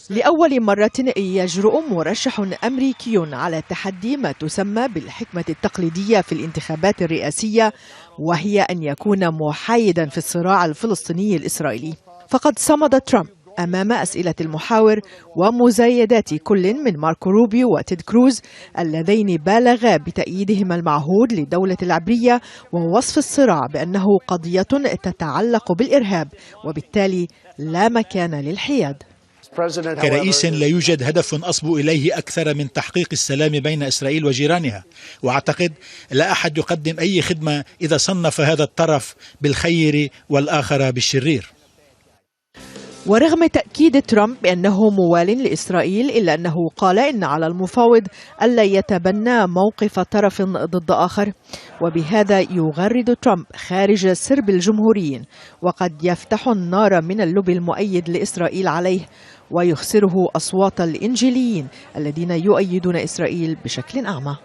لأول مرة يجرؤ مرشح أمريكي على تحدي ما تسمى بالحكمة التقليدية في الانتخابات الرئاسية، وهي أن يكون محايدا في الصراع الفلسطيني الإسرائيلي. فقد صمد ترامب أمام أسئلة المحاور ومزايدات كل من ماركو روبيو وتيد كروز اللذين بالغا بتأييدهما المعهود للدولة العبرية ووصف الصراع بأنه قضية تتعلق بالإرهاب، وبالتالي لا مكان للحياد. كرئيس لا يوجد هدف أصبو إليه أكثر من تحقيق السلام بين إسرائيل وجيرانها، وأعتقد لا أحد يقدم أي خدمة إذا صنف هذا الطرف بالخير والآخر بالشرير. ورغم تأكيد ترامب بأنه موال لإسرائيل، إلا أنه قال إن على المفاوض ألا يتبنى موقف طرف ضد آخر، وبهذا يغرد ترامب خارج سرب الجمهوريين، وقد يفتح النار من اللب المؤيد لإسرائيل عليه ويخسره أصوات الإنجيليين الذين يؤيدون إسرائيل بشكل أعمى.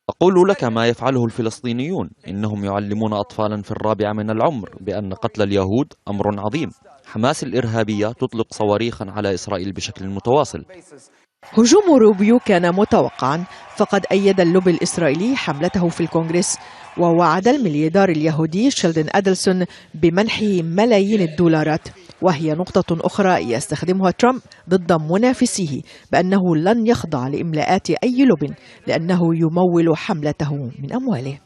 أقول لك ما يفعله الفلسطينيون، إنهم يعلمون أطفالا في الرابعة من العمر بأن قتل اليهود أمر عظيم. حماس الإرهابية تطلق صواريخا على إسرائيل بشكل متواصل. هجوم روبيو كان متوقعا، فقد أيد اللوبي الإسرائيلي حملته في الكونغرس، ووعد الملياردير اليهودي شيلدون أدلسون بمنح ملايين الدولارات، وهي نقطة أخرى يستخدمها ترامب ضد منافسيه بأنه لن يخضع لإملاءات أي لوب لأنه يمول حملته من أمواله.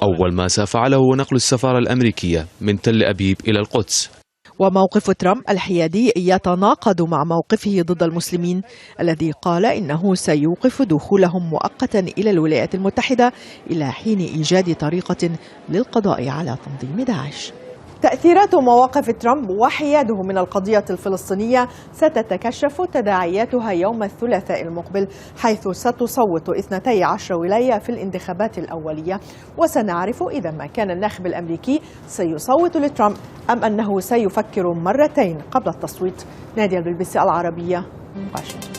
أول ما سافعله هو نقل السفارة الأمريكية من تل أبيب إلى القدس. وموقف ترامب الحيادي يتناقض مع موقفه ضد المسلمين الذي قال إنه سيوقف دخولهم مؤقتا إلى الولايات المتحدة إلى حين إيجاد طريقة للقضاء على تنظيم داعش. تأثيرات مواقف ترامب وحياده من القضية الفلسطينية ستتكشف تداعياتها يوم الثلاثاء المقبل، حيث ستصوت 12 ولاية في الانتخابات الأولية، وسنعرف إذا ما كان الناخب الأمريكي سيصوت لترامب أم أنه سيفكر مرتين قبل التصويت. نادية البلبيسي، العربية، واشنطن.